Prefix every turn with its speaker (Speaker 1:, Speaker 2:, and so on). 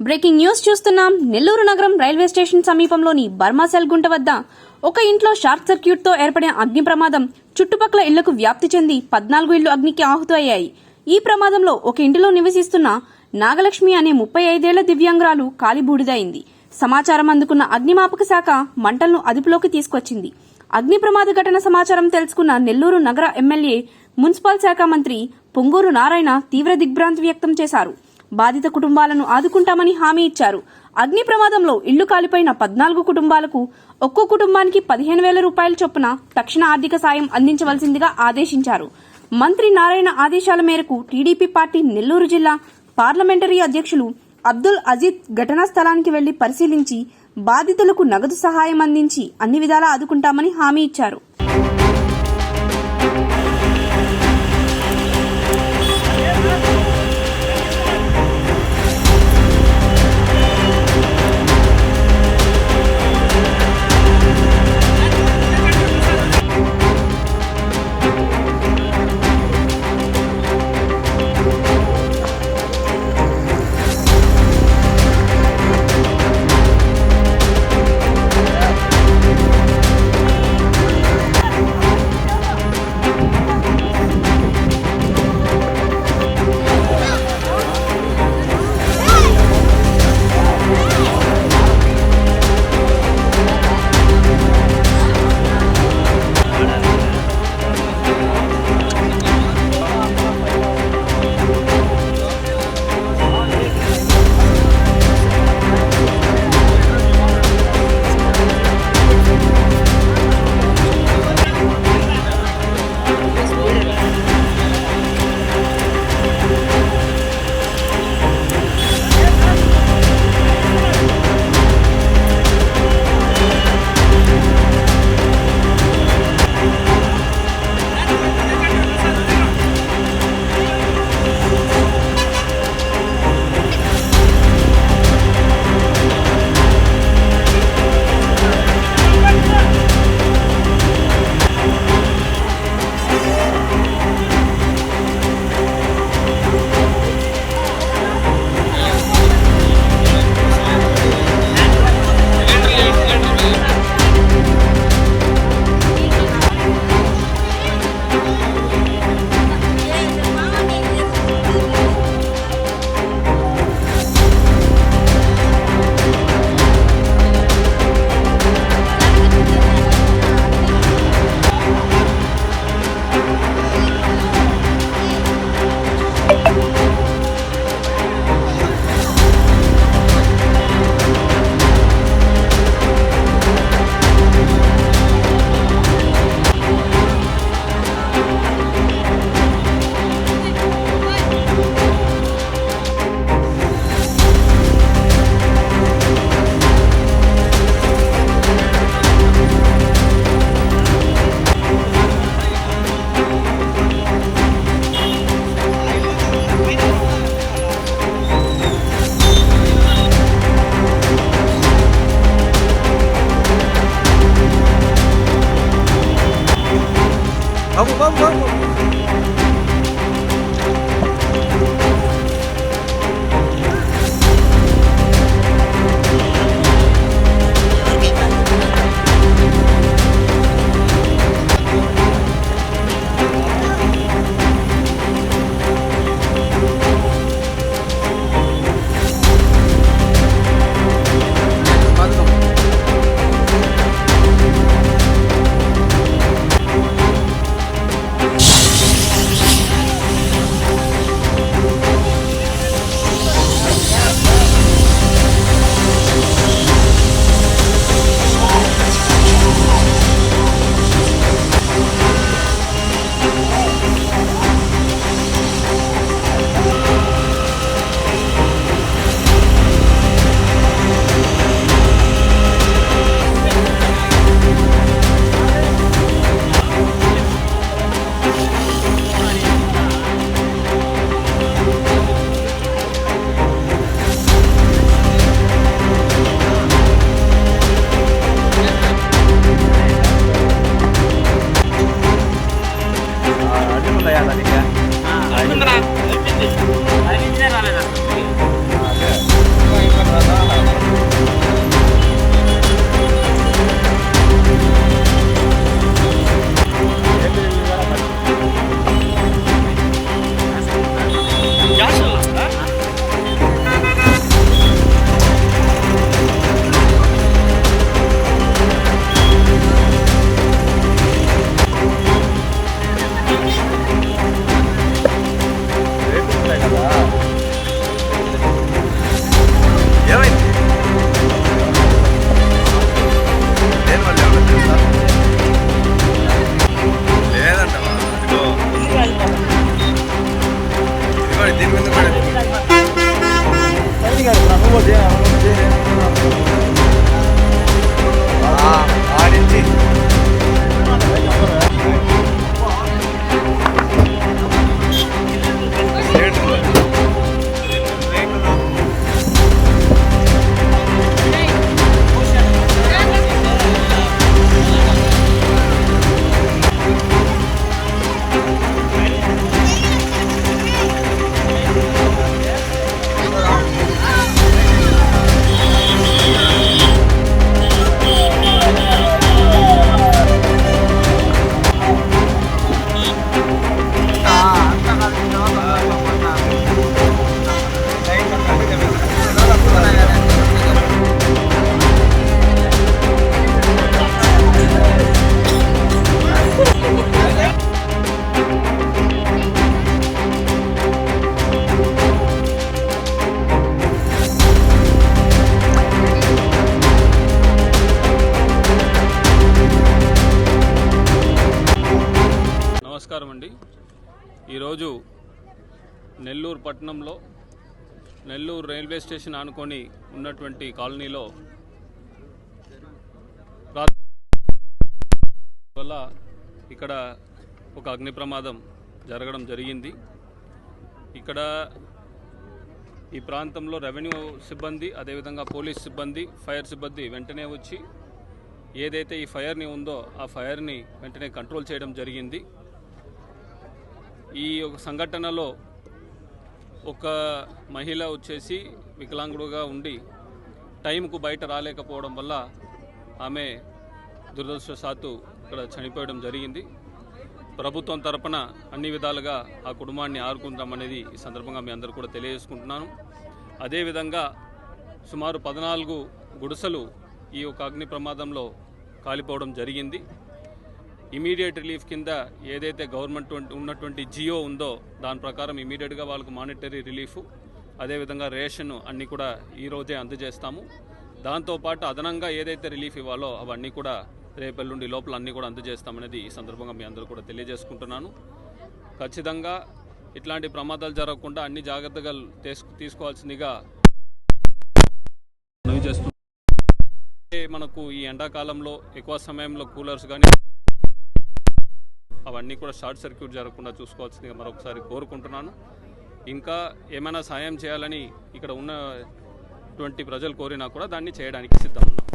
Speaker 1: Breaking news చూస్తున్నాం. నెల్లూరు నగరం railway station సమీపంలోని బర్మాసెల్ గుంట వద్ద ఒక ఇంట్లో షార్ట్ సర్క్యూట్ తో ఏర్పడిన అగ్ని ప్రమాదం చుట్టుపక్కల ఇళ్లకు వ్యాప్తి చెంది 14 ఇళ్లు అగ్నికి ఆహుతయ్యాయి. ఈ ప్రమాదంలో ఒక ఇంటిలో నివసిస్తున్న నాగలక్ష్మి అనే 35 ఏళ్ల దివ్యాంగురాలు కాలిబూడిదైంది. సమాచారం అందుకున్న అగ్నిమాపక శాఖ మంటలను అదుపులోకి తీసుకొచ్చింది. అగ్ని ప్రమాద ఘటన సమాచారం తెలుసుకున్న నెల్లూరు నగర ఎమ్మెల్యే మున్సిపల్ శాఖ మంత్రి పొంగూరు నారాయణ తీవ్ర దిగ్భ్రాంతి వ్యక్తం చేశారు. బాధిత కుటుంబాలను ఆదుకుంటామని హామీ ఇచ్చారు. అగ్ని ప్రమాదంలో ఇళ్లు కాలిపోయిన 14 కుటుంబాలకు ఒక్కో కుటుంబానికి 15,000 రూపాయల చొప్పున తక్షణ ఆర్థిక సాయం అందించవలసిందిగా ఆదేశించారు. మంత్రి నారాయణ ఆదేశాల మేరకు టీడీపీ పార్టీ నెల్లూరు జిల్లా పార్లమెంటరీ అధ్యక్షులు అబ్దుల్ అజీజ్ ఘటనా స్థలానికి వెళ్లి పరిశీలించి బాధితులకు నగదు సహాయం అందించి అన్ని విధాలా ఆదుకుంటామని హామీ ఇచ్చారు.
Speaker 2: నమస్కారం అండి. ఈరోజు నెల్లూరు పట్టణంలో నెల్లూరు రైల్వే స్టేషన్ ఆనుకొని ఉన్నటువంటి కాలనీలో వల్ల ఇక్కడ ఒక అగ్ని ప్రమాదం జరగడం జరిగింది. ఇక్కడ ఈ ప్రాంతంలో రెవెన్యూ సిబ్బంది, అదేవిధంగా పోలీస్ సిబ్బంది, ఫైర్ సిబ్బంది వెంటనే వచ్చి ఏదైతే ఈ ఫైర్ని ఉందో ఆ ఫైర్ని వెంటనే కంట్రోల్ చేయడం జరిగింది. ఈ ఒక సంఘటనలో ఒక మహిళ వచ్చేసి వికలాంగుడుగా ఉండి టైంకు బయట రాలేకపోవడం వల్ల ఆమె దురదృష్టవశాత్తు ఇక్కడ చనిపోవడం జరిగింది. ప్రభుత్వం తరపున అన్ని విధాలుగా ఆ కుటుంబాన్ని ఆదుకుంటామనేది ఈ సందర్భంగా మీ అందరూ కూడా తెలియజేసుకుంటున్నాను. అదేవిధంగా సుమారు 14 గుడిసెలు ఈ యొక్క అగ్ని ప్రమాదంలో కాలిపోవడం జరిగింది. ఇమీడియట్ రిలీఫ్ కింద ఏదైతే గవర్నమెంట్ ఉన్నటువంటి జియో ఉందో దాని ప్రకారం ఇమీడియట్గా వాళ్ళకు మానిటరీ రిలీఫ్, అదేవిధంగా రేషన్ అన్నీ కూడా ఈరోజే అందజేస్తాము. దాంతోపాటు అదనంగా ఏదైతే రిలీఫ్ ఇవ్వాలో అవన్నీ కూడా రేపల్లుండి లోపల అన్నీ కూడా అందజేస్తామనేది ఈ సందర్భంగా మీ అందరూ కూడా తెలియజేసుకుంటున్నాను. ఖచ్చితంగా ఇట్లాంటి ప్రమాదాలు జరగకుండా అన్ని జాగ్రత్తలు తీసుకోవాల్సిందిగా మనవి చేస్తున్నాం. మనకు ఈ ఎండాకాలంలో ఎక్కువ సమయంలో కూలర్స్ కానీ అవన్నీ కూడా షార్ట్ సర్క్యూట్ జరగకుండా చూసుకోవాల్సిందిగా మరొకసారి కోరుకుంటున్నాను. ఇంకా ఏమైనా సాయం చేయాలని ఇక్కడ ఉన్నటువంటి ప్రజలు కోరినా కూడా దాన్ని చేయడానికి సిద్ధం ఉన్నాం.